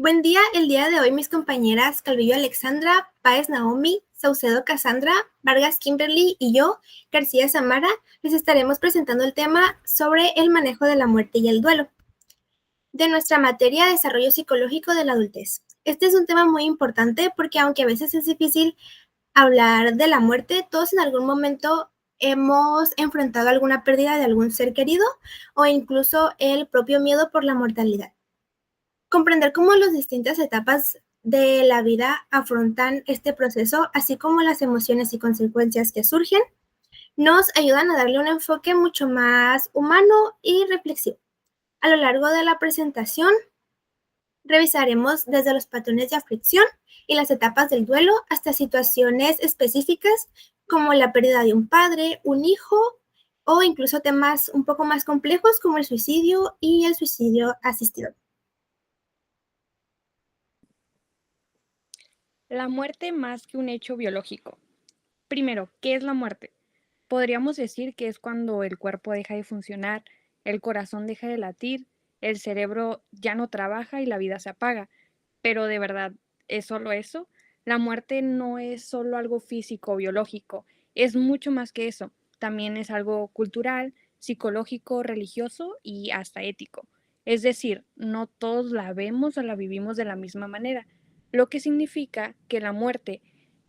Buen día, el día de hoy mis compañeras Calvillo Alexandra, Páez Naomi, Saucedo Cassandra, Vargas Kimberly y yo, García Samara, les estaremos presentando el tema sobre el manejo de la muerte y el duelo de nuestra materia Desarrollo Psicológico de la Adultez. Este es un tema muy importante porque aunque a veces es difícil hablar de la muerte, todos en algún momento hemos enfrentado alguna pérdida de algún ser querido o incluso el propio miedo por la mortalidad. Comprender cómo las distintas etapas de la vida afrontan este proceso, así como las emociones y consecuencias que surgen, nos ayudan a darle un enfoque mucho más humano y reflexivo. A lo largo de la presentación, revisaremos desde los patrones de aflicción y las etapas del duelo hasta situaciones específicas como la pérdida de un padre, un hijo o incluso temas un poco más complejos como el suicidio y el suicidio asistido. La muerte más que un hecho biológico. Primero, ¿qué es la muerte? Podríamos decir que es cuando el cuerpo deja de funcionar, el corazón deja de latir, el cerebro ya no trabaja y la vida se apaga. Pero de verdad, ¿es solo eso? La muerte no es solo algo físico o biológico, es mucho más que eso. También es algo cultural, psicológico, religioso y hasta ético. Es decir, no todos la vemos o la vivimos de la misma manera, lo que significa que la muerte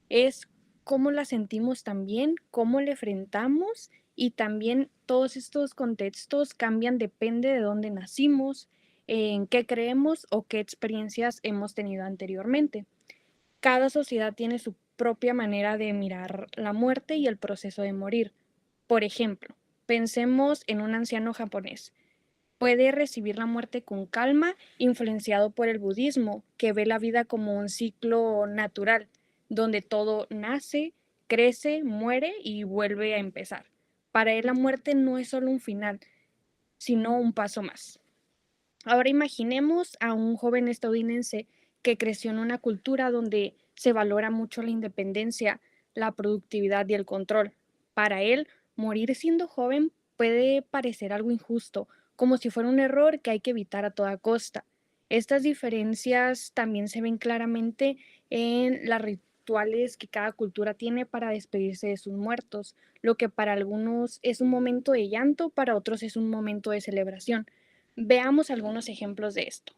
es cómo la sentimos también, cómo la enfrentamos y también todos estos contextos cambian depende de dónde nacimos, en qué creemos o qué experiencias hemos tenido anteriormente. Cada sociedad tiene su propia manera de mirar la muerte y el proceso de morir. Por ejemplo, pensemos en un anciano japonés. Puede recibir la muerte con calma, influenciado por el budismo, que ve la vida como un ciclo natural, donde todo nace, crece, muere y vuelve a empezar. Para él la muerte no es solo un final, sino un paso más. Ahora imaginemos a un joven estadounidense que creció en una cultura donde se valora mucho la independencia, la productividad y el control. Para él, morir siendo joven puede parecer algo injusto, como si fuera un error que hay que evitar a toda costa. Estas diferencias también se ven claramente en las rituales que cada cultura tiene para despedirse de sus muertos, lo que para algunos es un momento de llanto, para otros es un momento de celebración. Veamos algunos ejemplos de esto.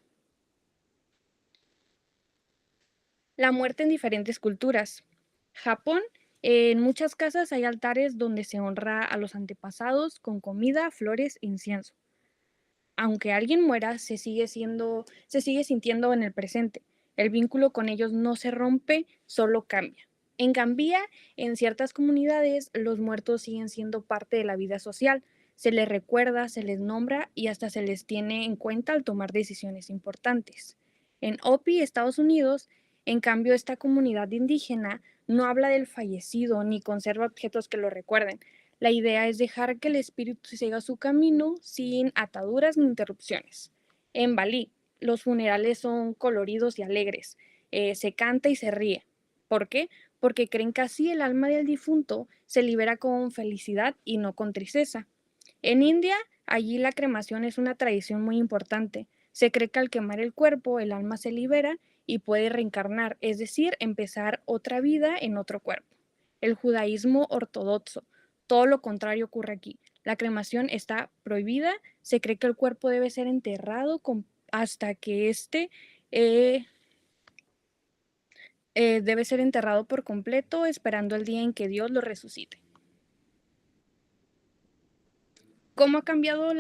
La muerte en diferentes culturas. Japón, en muchas casas hay altares donde se honra a los antepasados con comida, flores e incienso. Aunque alguien muera, se sigue sintiendo en el presente. El vínculo con ellos no se rompe, solo cambia. En Gambia, en ciertas comunidades, los muertos siguen siendo parte de la vida social. Se les recuerda, se les nombra y hasta se les tiene en cuenta al tomar decisiones importantes. En Hopi, Estados Unidos, en cambio, esta comunidad indígena no habla del fallecido ni conserva objetos que lo recuerden. La idea es dejar que el espíritu siga su camino sin ataduras ni interrupciones. En Bali, los funerales son coloridos y alegres. Se canta y se ríe. ¿Por qué? Porque creen que así el alma del difunto se libera con felicidad y no con tristeza. En India, allí la cremación es una tradición muy importante. Se cree que al quemar el cuerpo, el alma se libera y puede reencarnar, es decir, empezar otra vida en otro cuerpo. El judaísmo ortodoxo, todo lo contrario ocurre aquí. La cremación está prohibida, se cree que el cuerpo debe ser enterrado hasta que éste eh, debe ser enterrado por completo, esperando el día en que Dios lo resucite. ¿Cómo ha cambiado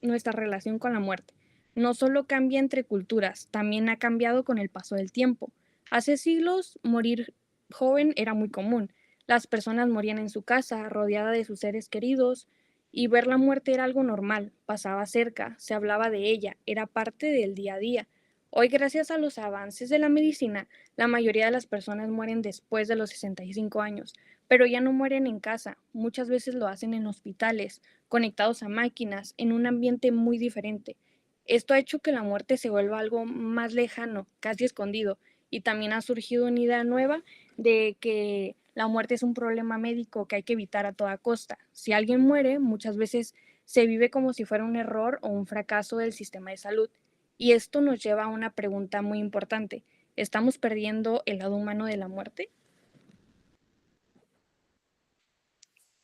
nuestra relación con la muerte? No solo cambia entre culturas, también ha cambiado con el paso del tiempo. Hace siglos, morir joven era muy común. Las personas morían en su casa, rodeada de sus seres queridos, y ver la muerte era algo normal, pasaba cerca, se hablaba de ella, era parte del día a día. Hoy, gracias a los avances de la medicina, la mayoría de las personas mueren después de los 65 años, pero ya no mueren en casa, muchas veces lo hacen en hospitales, conectados a máquinas, en un ambiente muy diferente. Esto ha hecho que la muerte se vuelva algo más lejano, casi escondido, y también ha surgido una idea nueva de que la muerte es un problema médico que hay que evitar a toda costa. Si alguien muere, muchas veces se vive como si fuera un error o un fracaso del sistema de salud. Y esto nos lleva a una pregunta muy importante. ¿Estamos perdiendo el lado humano de la muerte?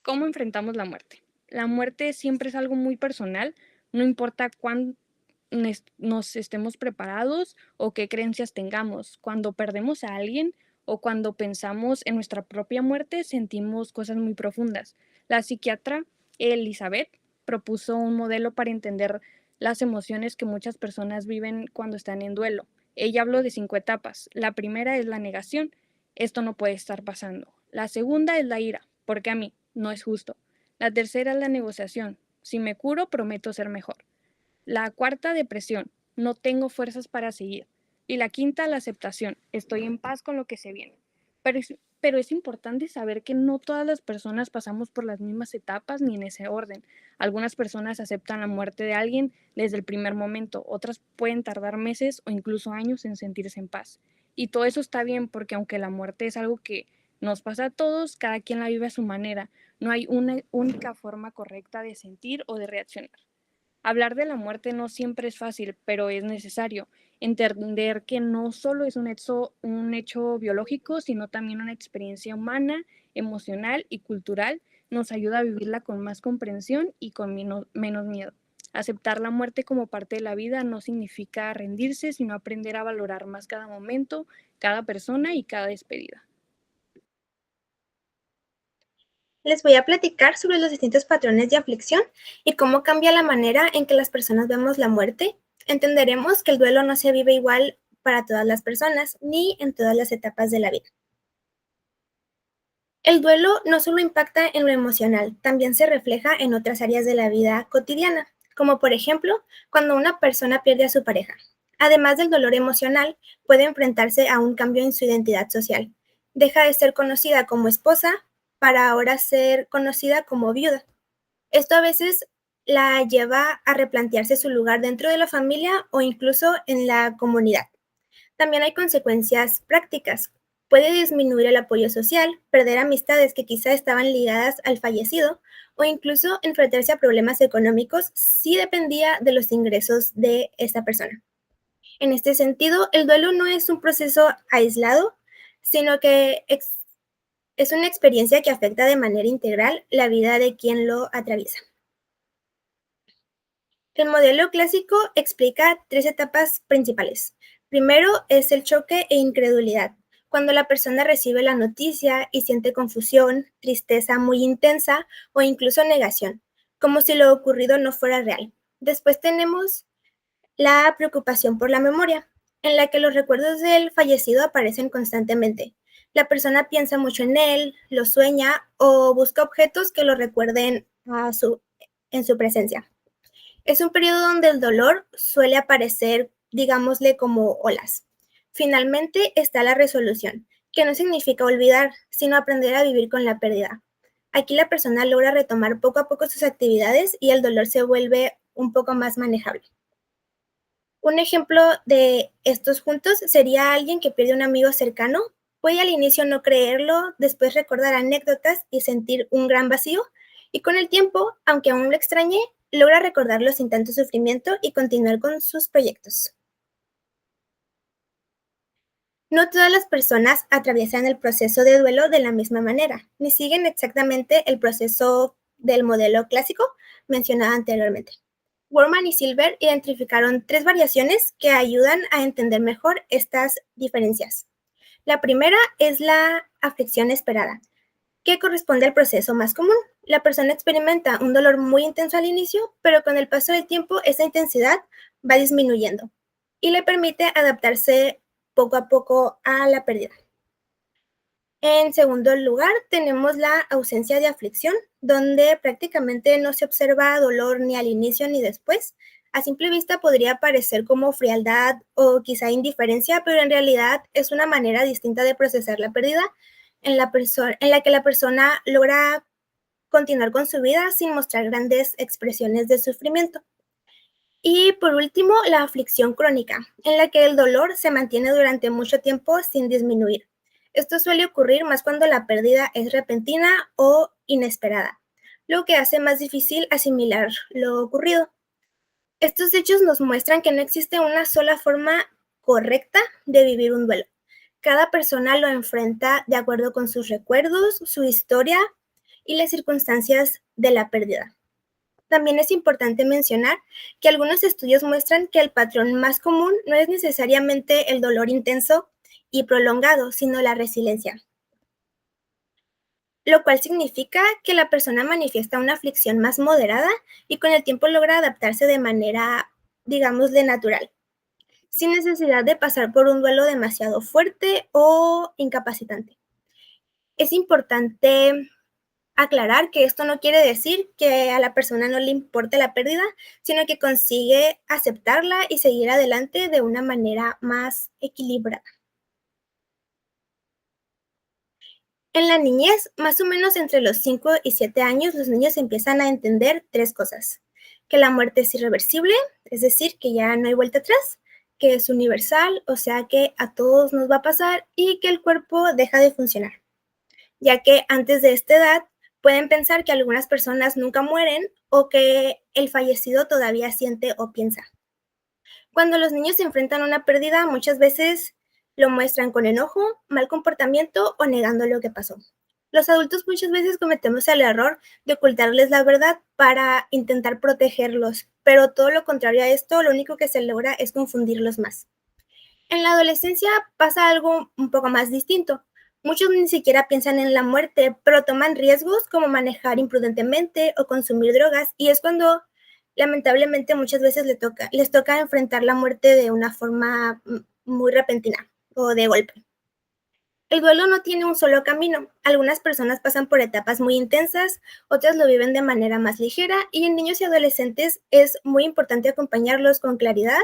¿Cómo enfrentamos la muerte? La muerte siempre es algo muy personal, no importa cuán nos estemos preparados o qué creencias tengamos. Cuando perdemos a alguien o cuando pensamos en nuestra propia muerte, sentimos cosas muy profundas. La psiquiatra Elizabeth propuso un modelo para entender las emociones que muchas personas viven cuando están en duelo. Ella habló de 5 etapas. La primera es la negación. Esto no puede estar pasando. La segunda es la ira. ¿Por qué a mí? No es justo. La tercera es la negociación. Si me curo, prometo ser mejor. La cuarta, depresión. No tengo fuerzas para seguir. Y la quinta, la aceptación. Estoy en paz con lo que se viene. Pero es importante saber que no todas las personas pasamos por las mismas etapas ni en ese orden. Algunas personas aceptan la muerte de alguien desde el primer momento, otras pueden tardar meses o incluso años en sentirse en paz. Y todo eso está bien porque aunque la muerte es algo que nos pasa a todos, cada quien la vive a su manera. No hay una única forma correcta de sentir o de reaccionar. Hablar de la muerte no siempre es fácil, pero es necesario entender que no solo es un hecho biológico, sino también una experiencia humana, emocional y cultural. Nos ayuda a vivirla con más comprensión y con menos miedo. Aceptar la muerte como parte de la vida no significa rendirse, sino aprender a valorar más cada momento, cada persona y cada despedida. Les voy a platicar sobre los distintos patrones de aflicción y cómo cambia la manera en que las personas vemos la muerte. Entenderemos que el duelo no se vive igual para todas las personas ni en todas las etapas de la vida. El duelo no solo impacta en lo emocional, también se refleja en otras áreas de la vida cotidiana, como por ejemplo cuando una persona pierde a su pareja. Además del dolor emocional, puede enfrentarse a un cambio en su identidad social. Deja de ser conocida como esposa para ahora ser conocida como viuda. Esto a veces la lleva a replantearse su lugar dentro de la familia o incluso en la comunidad. También hay consecuencias prácticas. Puede disminuir el apoyo social, perder amistades que quizá estaban ligadas al fallecido o incluso enfrentarse a problemas económicos si dependía de los ingresos de esta persona. En este sentido, el duelo no es un proceso aislado, sino que es una experiencia que afecta de manera integral la vida de quien lo atraviesa. El modelo clásico explica 3 etapas principales. Primero es el choque e incredulidad, cuando la persona recibe la noticia y siente confusión, tristeza muy intensa o incluso negación, como si lo ocurrido no fuera real. Después tenemos la preocupación por la memoria, en la que los recuerdos del fallecido aparecen constantemente. La persona piensa mucho en él, lo sueña o busca objetos que lo recuerden en su presencia. Es un periodo donde el dolor suele aparecer, digámosle, como olas. Finalmente está la resolución, que no significa olvidar, sino aprender a vivir con la pérdida. Aquí la persona logra retomar poco a poco sus actividades y el dolor se vuelve un poco más manejable. Un ejemplo de estos juntos sería alguien que pierde un amigo cercano. Puede al inicio no creerlo, después recordar anécdotas y sentir un gran vacío, y con el tiempo, aunque aún lo extrañe, logra recordarlo sin tanto sufrimiento y continuar con sus proyectos. No todas las personas atraviesan el proceso de duelo de la misma manera, ni siguen exactamente el proceso del modelo clásico mencionado anteriormente. Worman y Silver identificaron 3 variaciones que ayudan a entender mejor estas diferencias. La primera es la aflicción esperada, que corresponde al proceso más común. La persona experimenta un dolor muy intenso al inicio, pero con el paso del tiempo esa intensidad va disminuyendo y le permite adaptarse poco a poco a la pérdida. En segundo lugar, tenemos la ausencia de aflicción, donde prácticamente no se observa dolor ni al inicio ni después. A simple vista podría parecer como frialdad o quizá indiferencia, pero en realidad es una manera distinta de procesar la pérdida en la que la persona logra continuar con su vida sin mostrar grandes expresiones de sufrimiento. Y por último, la aflicción crónica, en la que el dolor se mantiene durante mucho tiempo sin disminuir. Esto suele ocurrir más cuando la pérdida es repentina o inesperada, lo que hace más difícil asimilar lo ocurrido. Estos hechos nos muestran que no existe una sola forma correcta de vivir un duelo. Cada persona lo enfrenta de acuerdo con sus recuerdos, su historia y las circunstancias de la pérdida. También es importante mencionar que algunos estudios muestran que el patrón más común no es necesariamente el dolor intenso y prolongado, sino la resiliencia, lo cual significa que la persona manifiesta una aflicción más moderada y con el tiempo logra adaptarse de manera, digámosle, natural, sin necesidad de pasar por un duelo demasiado fuerte o incapacitante. Es importante aclarar que esto no quiere decir que a la persona no le importe la pérdida, sino que consigue aceptarla y seguir adelante de una manera más equilibrada. En la niñez, más o menos entre los 5 y 7 años, los niños empiezan a entender 3 cosas: que la muerte es irreversible, es decir, que ya no hay vuelta atrás, que es universal, o sea que a todos nos va a pasar, y que el cuerpo deja de funcionar, ya que antes de esta edad pueden pensar que algunas personas nunca mueren o que el fallecido todavía siente o piensa. Cuando los niños se enfrentan a una pérdida, muchas veces lo muestran con enojo, mal comportamiento o negando lo que pasó. Los adultos muchas veces cometemos el error de ocultarles la verdad para intentar protegerlos, pero todo lo contrario a esto, lo único que se logra es confundirlos más. En la adolescencia pasa algo un poco más distinto. Muchos ni siquiera piensan en la muerte, pero toman riesgos como manejar imprudentemente o consumir drogas, y es cuando lamentablemente muchas veces les toca enfrentar la muerte de una forma muy repentina o de golpe. El duelo no tiene un solo camino. Algunas personas pasan por etapas muy intensas, otras lo viven de manera más ligera, y en niños y adolescentes es muy importante acompañarlos con claridad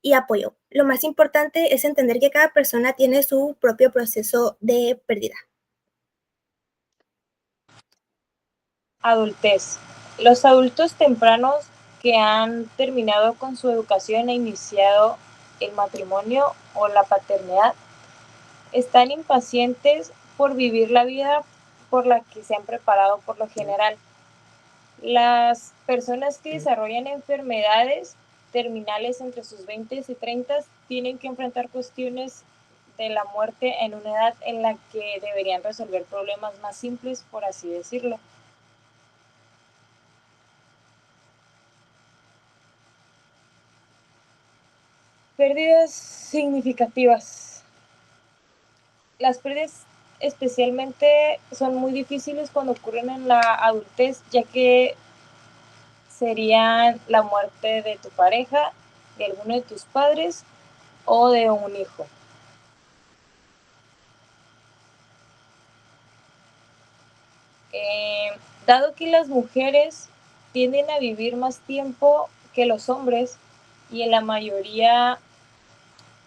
y apoyo. Lo más importante es entender que cada persona tiene su propio proceso de pérdida. Adultez. Los adultos tempranos que han terminado con su educación e iniciado el matrimonio o la paternidad están impacientes por vivir la vida por la que se han preparado por lo general. Las personas que desarrollan enfermedades terminales entre sus 20 y 30 tienen que enfrentar cuestiones de la muerte en una edad en la que deberían resolver problemas más simples, por así decirlo. Pérdidas significativas. Las pérdidas especialmente son muy difíciles cuando ocurren en la adultez, ya que serían la muerte de tu pareja, de alguno de tus padres o de un hijo. Eh, Dado que las mujeres tienden a vivir más tiempo que los hombres y en la mayoría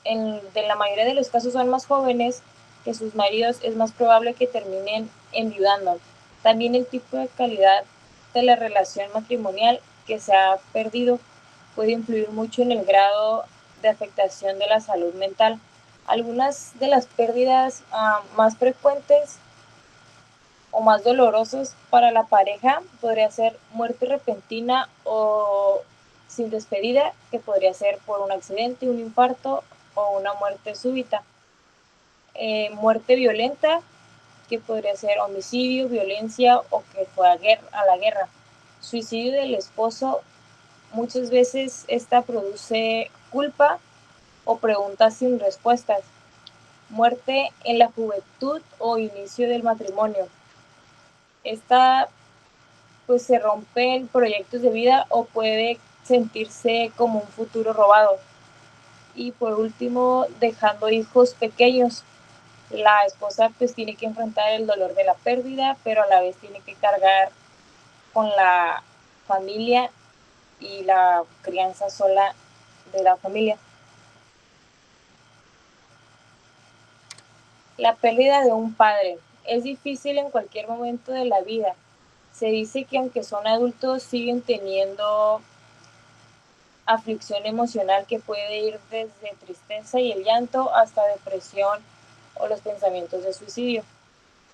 de los casos son más jóvenes que sus maridos, es más probable que terminen enviudando. También el tipo de calidad de la relación matrimonial que se ha perdido puede influir mucho en el grado de afectación de la salud mental. Algunas de las pérdidas más frecuentes o más dolorosos para la pareja podría ser muerte repentina o sin despedida, que podría ser por un accidente, un infarto o una muerte súbita. Muerte violenta, que podría ser homicidio, violencia o que fue a la guerra. Suicidio del esposo, muchas veces esta produce culpa o preguntas sin respuestas. Muerte en la juventud o inicio del matrimonio. Esta pues se rompen proyectos de vida o puede sentirse como un futuro robado. Y por último, dejando hijos pequeños. La esposa pues tiene que enfrentar el dolor de la pérdida, pero a la vez tiene que cargar con la familia y la crianza sola de la familia. La pérdida de un padre es difícil en cualquier momento de la vida. Se dice que aunque son adultos siguen teniendo aflicción emocional que puede ir desde tristeza y el llanto hasta depresión o los pensamientos de suicidio.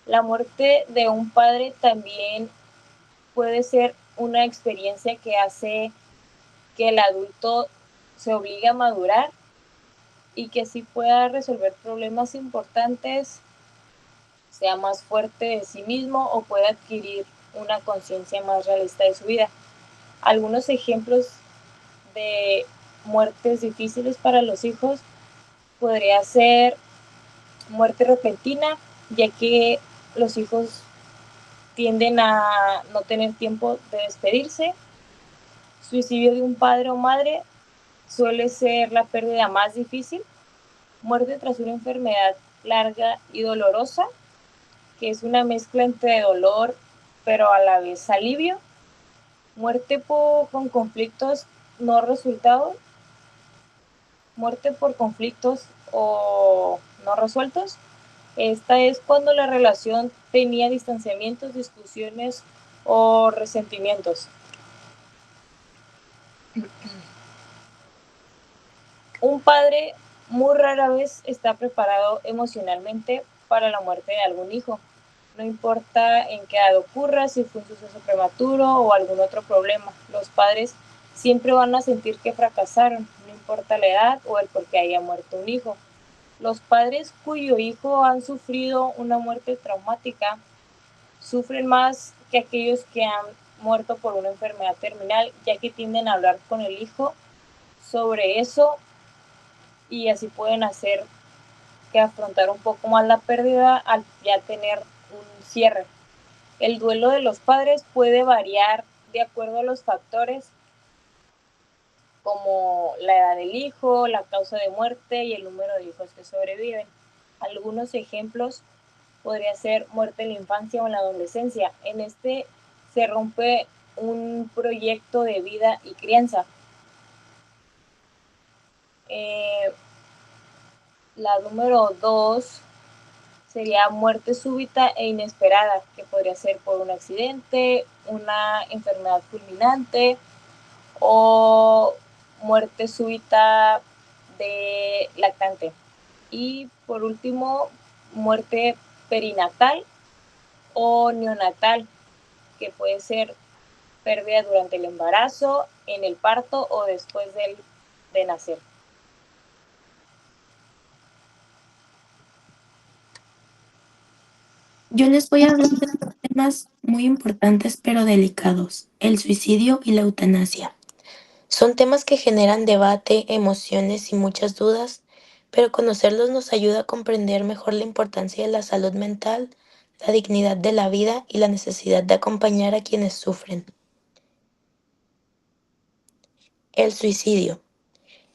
La muerte de un padre también puede ser una experiencia que hace que el adulto se obligue a madurar y que así pueda resolver problemas importantes, sea más fuerte de sí mismo o pueda adquirir una conciencia más realista de su vida. Algunos ejemplos de muertes difíciles para los hijos podría ser muerte repentina, ya que los hijos tienden a no tener tiempo de despedirse. Suicidio de un padre o madre suele ser la pérdida más difícil. Muerte tras una enfermedad larga y dolorosa, que es una mezcla entre dolor pero a la vez alivio. Muerte con conflictos no resultados. Muerte por conflictos o no resueltos. Esta es cuando la relación tenía distanciamientos, discusiones o resentimientos. Un padre muy rara vez está preparado emocionalmente para la muerte de algún hijo. No importa en qué edad ocurra, si fue un suceso prematuro o algún otro problema. Los padres siempre van a sentir que fracasaron, no importa la edad o el por qué haya muerto un hijo. Los padres cuyo hijo han sufrido una muerte traumática sufren más que aquellos que han muerto por una enfermedad terminal, ya que tienden a hablar con el hijo sobre eso y así pueden hacer que afrontar un poco más la pérdida al ya tener un cierre. El duelo de los padres puede variar de acuerdo a los factores como la edad del hijo, la causa de muerte y el número de hijos que sobreviven. Algunos ejemplos podría ser muerte en la infancia o en la adolescencia. En este se rompe un proyecto de vida y crianza. La número 2 sería muerte súbita e inesperada, que podría ser por un accidente, una enfermedad fulminante o muerte súbita de lactante. Y por último, muerte perinatal o neonatal, que puede ser pérdida durante el embarazo, en el parto o después de nacer. Yo les voy a hablar de dos temas muy importantes pero delicados, el suicidio y la eutanasia. Son temas que generan debate, emociones y muchas dudas, pero conocerlos nos ayuda a comprender mejor la importancia de la salud mental, la dignidad de la vida y la necesidad de acompañar a quienes sufren. El suicidio.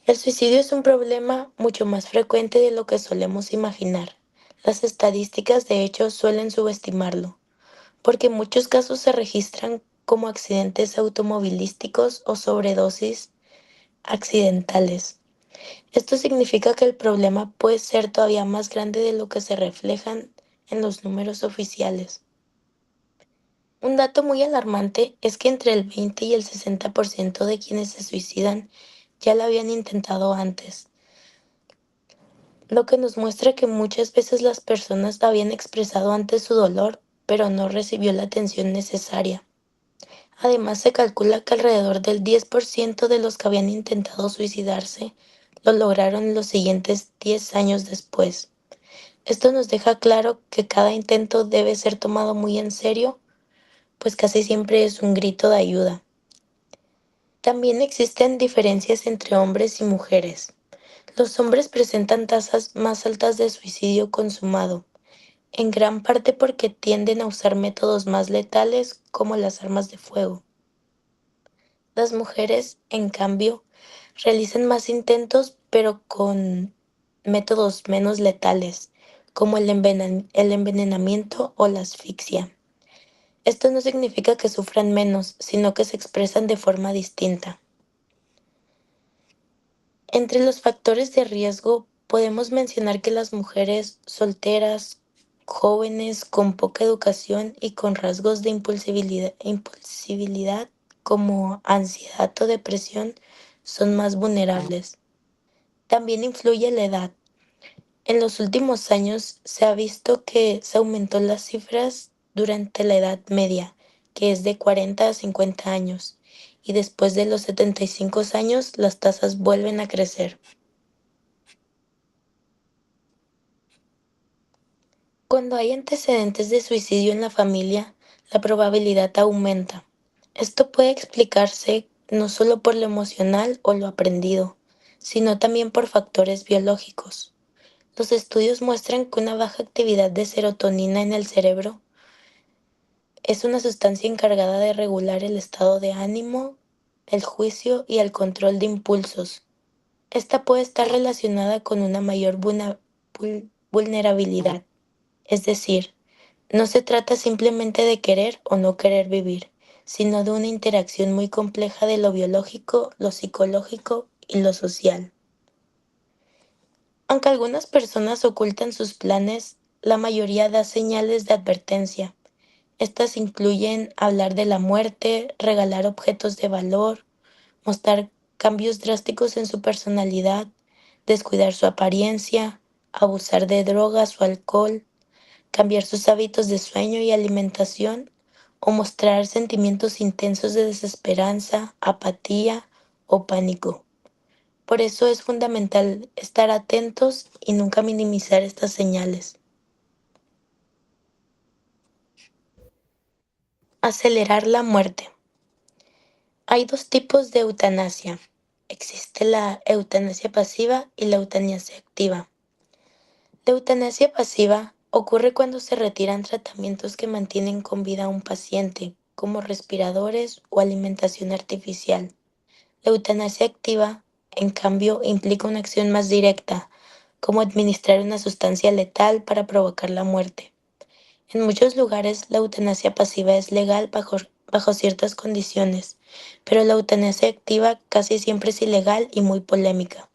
El suicidio es un problema mucho más frecuente de lo que solemos imaginar. Las estadísticas, de hecho, suelen subestimarlo, porque en muchos casos se registran como accidentes automovilísticos o sobredosis accidentales. Esto significa que el problema puede ser todavía más grande de lo que se reflejan en los números oficiales. Un dato muy alarmante es que entre el 20 y el 60% de quienes se suicidan ya lo habían intentado antes, lo que nos muestra que muchas veces las personas habían expresado antes su dolor, pero no recibió la atención necesaria. Además, se calcula que alrededor del 10% de los que habían intentado suicidarse lo lograron los siguientes 10 años después. Esto nos deja claro que cada intento debe ser tomado muy en serio, pues casi siempre es un grito de ayuda. También existen diferencias entre hombres y mujeres. Los hombres presentan tasas más altas de suicidio consumado, en gran parte porque tienden a usar métodos más letales como las armas de fuego. Las mujeres, en cambio, realizan más intentos pero con métodos menos letales, como el envenenamiento o la asfixia. Esto no significa que sufran menos, sino que se expresan de forma distinta. Entre los factores de riesgo podemos mencionar que las mujeres solteras, jóvenes, con poca educación y con rasgos de impulsibilidad como ansiedad o depresión son más vulnerables. También influye la edad. En los últimos años se ha visto que se aumentó las cifras durante la Edad Media, que es de 40 a 50 años, y después de los 75 años las tasas vuelven a crecer. Cuando hay antecedentes de suicidio en la familia, la probabilidad aumenta. Esto puede explicarse no solo por lo emocional o lo aprendido, sino también por factores biológicos. Los estudios muestran que una baja actividad de serotonina en el cerebro es una sustancia encargada de regular el estado de ánimo, el juicio y el control de impulsos. Esta puede estar relacionada con una mayor vulnerabilidad, es decir, no se trata simplemente de querer o no querer vivir, sino de una interacción muy compleja de lo biológico, lo psicológico y lo social. Aunque algunas personas ocultan sus planes, la mayoría da señales de advertencia. Estas incluyen hablar de la muerte, regalar objetos de valor, mostrar cambios drásticos en su personalidad, descuidar su apariencia, abusar de drogas o alcohol, cambiar sus hábitos de sueño y alimentación o mostrar sentimientos intensos de desesperanza, apatía o pánico. Por eso es fundamental estar atentos y nunca minimizar estas señales. Acelerar la muerte. Hay dos tipos de eutanasia. Existe la eutanasia pasiva y la eutanasia activa. La eutanasia pasiva ocurre cuando se retiran tratamientos que mantienen con vida a un paciente, como respiradores o alimentación artificial. La eutanasia activa, en cambio, implica una acción más directa, como administrar una sustancia letal para provocar la muerte. En muchos lugares, la eutanasia pasiva es legal bajo ciertas condiciones, pero la eutanasia activa casi siempre es ilegal y muy polémica.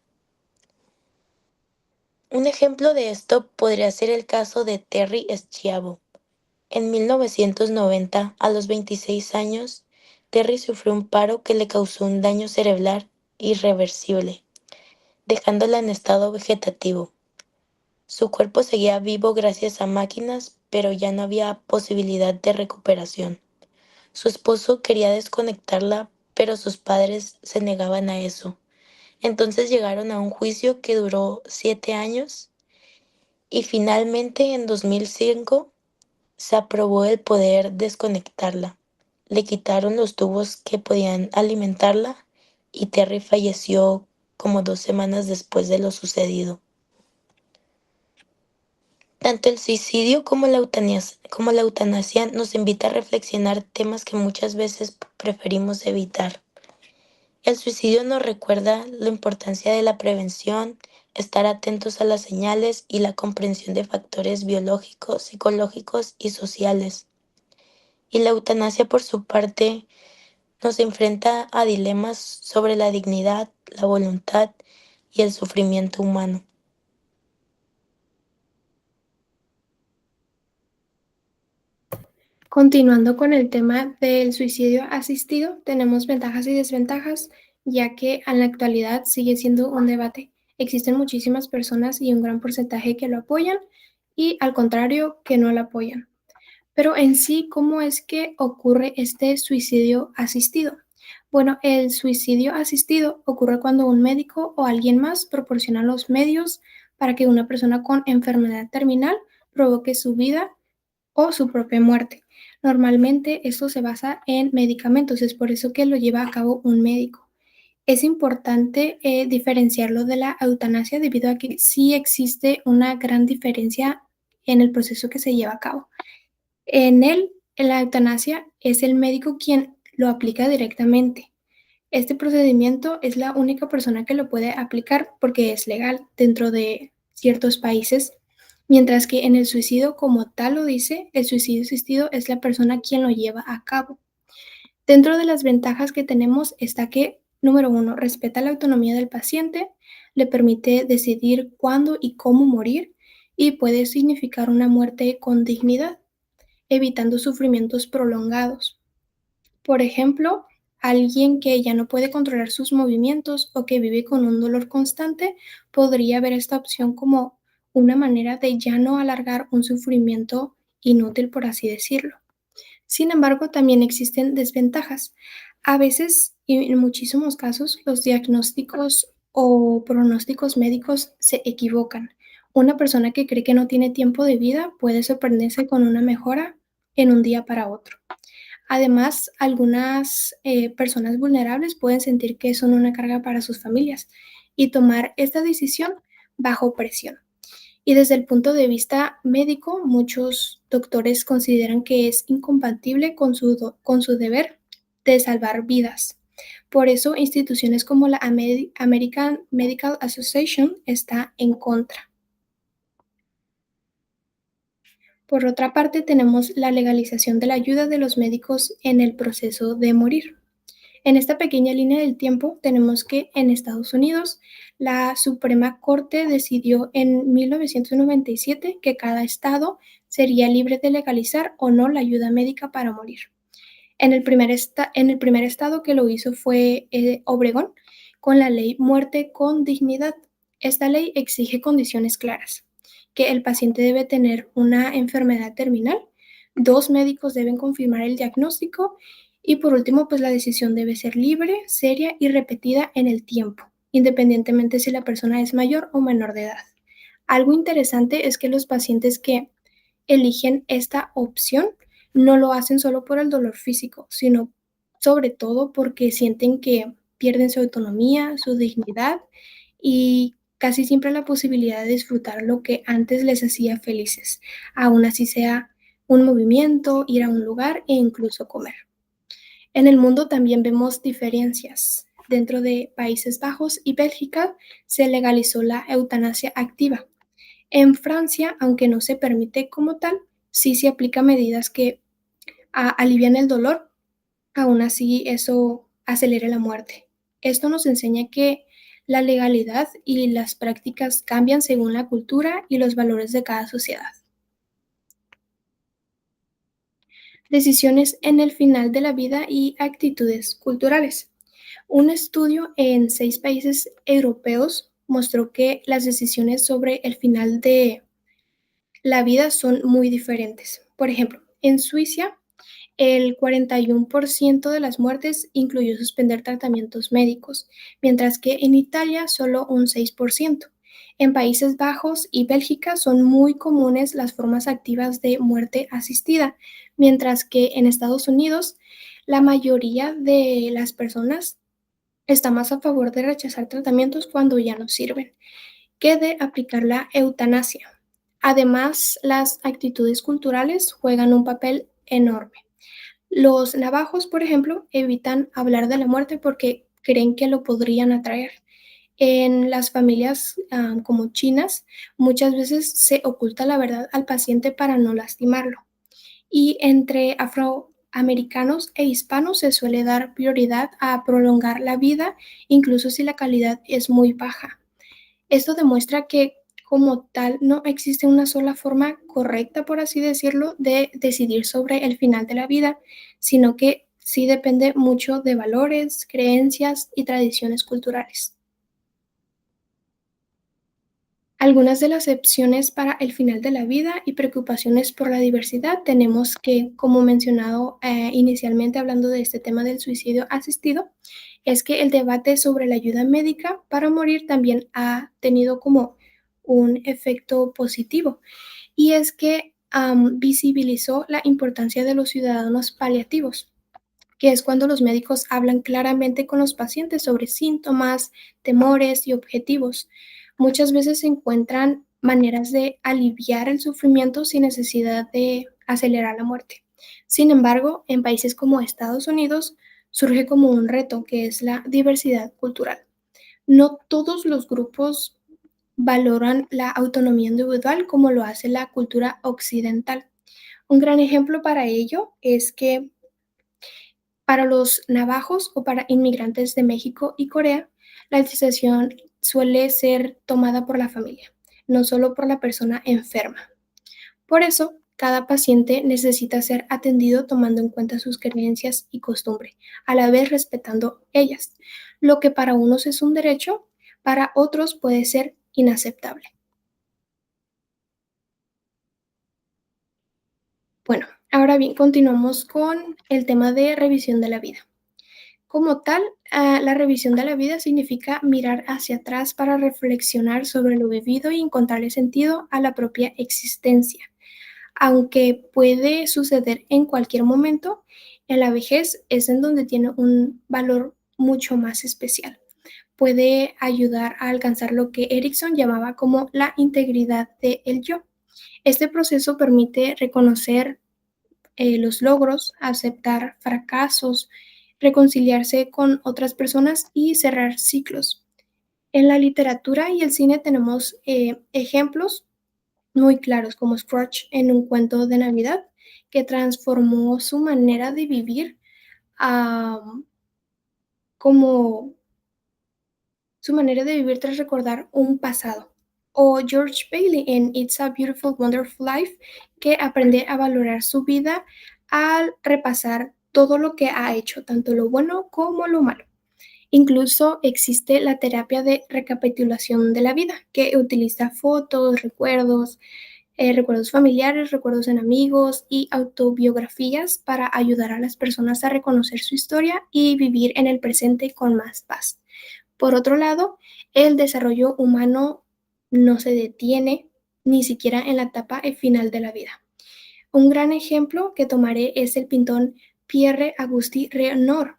Un ejemplo de esto podría ser el caso de Terry Schiavo. En 1990, a los 26 años, Terry sufrió un paro que le causó un daño cerebral irreversible, dejándola en estado vegetativo. Su cuerpo seguía vivo gracias a máquinas, pero ya no había posibilidad de recuperación. Su esposo quería desconectarla, pero sus padres se negaban a eso. Entonces llegaron a un juicio que duró 7 años y finalmente en 2005 se aprobó el poder desconectarla. Le quitaron los tubos que podían alimentarla y Terry falleció como 2 semanas después de lo sucedido. Tanto el suicidio como la eutanasia nos invita a reflexionar temas que muchas veces preferimos evitar. El suicidio nos recuerda la importancia de la prevención, estar atentos a las señales y la comprensión de factores biológicos, psicológicos y sociales. Y la eutanasia, por su parte, nos enfrenta a dilemas sobre la dignidad, la voluntad y el sufrimiento humano. Continuando con el tema del suicidio asistido, tenemos ventajas y desventajas, ya que en la actualidad sigue siendo un debate. Existen muchísimas personas y un gran porcentaje que lo apoyan y al contrario que no lo apoyan. Pero en sí, ¿cómo es que ocurre este suicidio asistido? Bueno, el suicidio asistido ocurre cuando un médico o alguien más proporciona los medios para que una persona con enfermedad terminal provoque su vida o su propia muerte. Normalmente esto se basa en medicamentos, es por eso que lo lleva a cabo un médico. Es importante diferenciarlo de la eutanasia debido a que sí existe una gran diferencia en el proceso que se lleva a cabo. En la eutanasia es el médico quien lo aplica directamente. Este procedimiento es la única persona que lo puede aplicar porque es legal dentro de ciertos países, mientras que en el suicidio, como tal lo dice, el suicidio asistido es la persona quien lo lleva a cabo. Dentro de las ventajas que tenemos está que, número uno, respeta la autonomía del paciente, le permite decidir cuándo y cómo morir y puede significar una muerte con dignidad, evitando sufrimientos prolongados. Por ejemplo, alguien que ya no puede controlar sus movimientos o que vive con un dolor constante podría ver esta opción como una manera de ya no alargar un sufrimiento inútil, por así decirlo. Sin embargo, también existen desventajas. A veces, y en muchísimos casos, los diagnósticos o pronósticos médicos se equivocan. Una persona que cree que no tiene tiempo de vida puede sorprenderse con una mejora en un día para otro. Además, algunas personas vulnerables pueden sentir que son una carga para sus familias y tomar esta decisión bajo presión. Y desde el punto de vista médico, muchos doctores consideran que es incompatible con su deber de salvar vidas. Por eso, instituciones como la American Medical Association está en contra. Por otra parte, tenemos la legalización de la ayuda de los médicos en el proceso de morir. En esta pequeña línea del tiempo tenemos que en Estados Unidos la Suprema Corte decidió en 1997 que cada estado sería libre de legalizar o no la ayuda médica para morir. En el primer estado que lo hizo fue Obregón, con la ley Muerte con Dignidad. Esta ley exige condiciones claras, que el paciente debe tener una enfermedad terminal, 2 médicos deben confirmar el diagnóstico y por último, pues la decisión debe ser libre, seria y repetida en el tiempo, independientemente si la persona es mayor o menor de edad. Algo interesante es que los pacientes que eligen esta opción no lo hacen solo por el dolor físico, sino sobre todo porque sienten que pierden su autonomía, su dignidad y casi siempre la posibilidad de disfrutar lo que antes les hacía felices, aún así sea un movimiento, ir a un lugar e incluso comer. En el mundo también vemos diferencias. Dentro de Países Bajos y Bélgica se legalizó la eutanasia activa. En Francia, aunque no se permite como tal, sí se aplican medidas que alivian el dolor, aún así eso acelera la muerte. Esto nos enseña que la legalidad y las prácticas cambian según la cultura y los valores de cada sociedad. Decisiones en el final de la vida y actitudes culturales. Un estudio en 6 países europeos mostró que las decisiones sobre el final de la vida son muy diferentes. Por ejemplo, en Suiza, el 41% de las muertes incluyó suspender tratamientos médicos, mientras que en Italia solo un 6%. En Países Bajos y Bélgica son muy comunes las formas activas de muerte asistida, mientras que en Estados Unidos la mayoría de las personas está más a favor de rechazar tratamientos cuando ya no sirven que de aplicar la eutanasia. Además, las actitudes culturales juegan un papel enorme. Los navajos, por ejemplo, evitan hablar de la muerte porque creen que lo podrían atraer. En las familias como chinas, muchas veces se oculta la verdad al paciente para no lastimarlo. Y entre afroamericanos e hispanos se suele dar prioridad a prolongar la vida, incluso si la calidad es muy baja. Esto demuestra que como tal no existe una sola forma correcta, por así decirlo, de decidir sobre el final de la vida, sino que sí depende mucho de valores, creencias y tradiciones culturales. Algunas de las opciones para el final de la vida y preocupaciones por la diversidad tenemos que, como mencionado inicialmente hablando de este tema del suicidio asistido, es que el debate sobre la ayuda médica para morir también ha tenido como un efecto positivo y es que visibilizó la importancia de los ciudadanos paliativos, que es cuando los médicos hablan claramente con los pacientes sobre síntomas, temores y objetivos. Muchas veces se encuentran maneras de aliviar el sufrimiento sin necesidad de acelerar la muerte. Sin embargo, en países como Estados Unidos surge como un reto que es la diversidad cultural. No todos los grupos valoran la autonomía individual como lo hace la cultura occidental. Un gran ejemplo para ello es que para los navajos o para inmigrantes de México y Corea, la decisión suele ser tomada por la familia, no solo por la persona enferma. Por eso, cada paciente necesita ser atendido tomando en cuenta sus creencias y costumbre, a la vez respetando ellas. Lo que para unos es un derecho, para otros puede ser inaceptable. Bueno, ahora bien, continuamos con el tema de revisión de la vida. Como tal, la revisión de la vida significa mirar hacia atrás para reflexionar sobre lo vivido y encontrarle sentido a la propia existencia. Aunque puede suceder en cualquier momento, en la vejez es en donde tiene un valor mucho más especial. Puede ayudar a alcanzar lo que Erickson llamaba como la integridad del yo. Este proceso permite reconocer los logros, aceptar fracasos, reconciliarse con otras personas y cerrar ciclos. En la literatura y el cine tenemos ejemplos muy claros, como Scrooge en Un cuento de Navidad, que transformó su manera de vivir a como su manera de vivir tras recordar un pasado. O George Bailey en It's a Beautiful, Wonderful Life, que aprende a valorar su vida al repasar todo lo que ha hecho, tanto lo bueno como lo malo. Incluso existe la terapia de recapitulación de la vida, que utiliza fotos, recuerdos familiares, recuerdos en amigos y autobiografías para ayudar a las personas a reconocer su historia y vivir en el presente con más paz. Por otro lado, el desarrollo humano no se detiene ni siquiera en la etapa final de la vida. Un gran ejemplo que tomaré es el pintor Pierre-Auguste Renoir,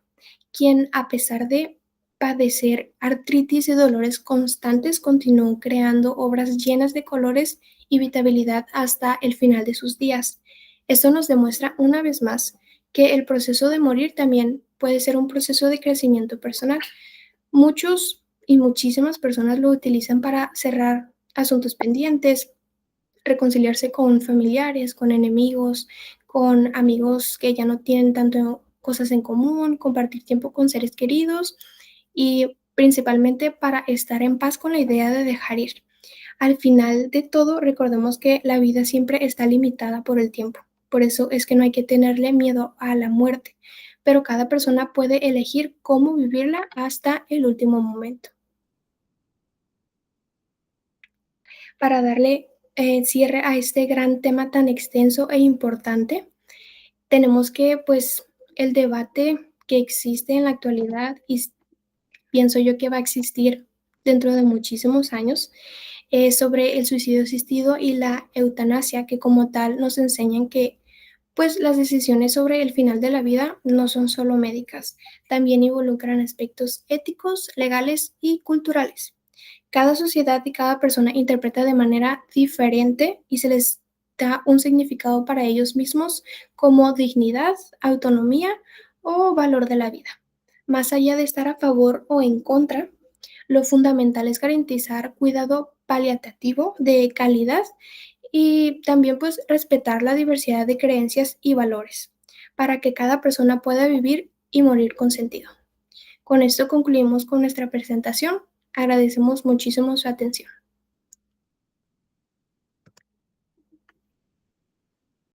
quien, a pesar de padecer artritis y dolores constantes, continuó creando obras llenas de colores y vitalidad hasta el final de sus días. Esto nos demuestra una vez más que el proceso de morir también puede ser un proceso de crecimiento personal. Muchos y muchísimas personas lo utilizan para cerrar asuntos pendientes, reconciliarse con familiares, con enemigos, con amigos que ya no tienen tanto cosas en común, compartir tiempo con seres queridos y principalmente para estar en paz con la idea de dejar ir. Al final de todo, recordemos que la vida siempre está limitada por el tiempo. Por eso es que no hay que tenerle miedo a la muerte, pero cada persona puede elegir cómo vivirla hasta el último momento. Para darle cierre a este gran tema tan extenso e importante, tenemos que, pues, el debate que existe en la actualidad y pienso yo que va a existir dentro de muchísimos años, sobre el suicidio asistido y la eutanasia, que como tal nos enseñan que pues las decisiones sobre el final de la vida no son solo médicas, también involucran aspectos éticos, legales y culturales. Cada sociedad y cada persona interpreta de manera diferente y se les da un significado para ellos mismos como dignidad, autonomía o valor de la vida. Más allá de estar a favor o en contra, lo fundamental es garantizar cuidado paliativo de calidad y también pues respetar la diversidad de creencias y valores para que cada persona pueda vivir y morir con sentido. Con esto concluimos con nuestra presentación. Agradecemos muchísimo su atención.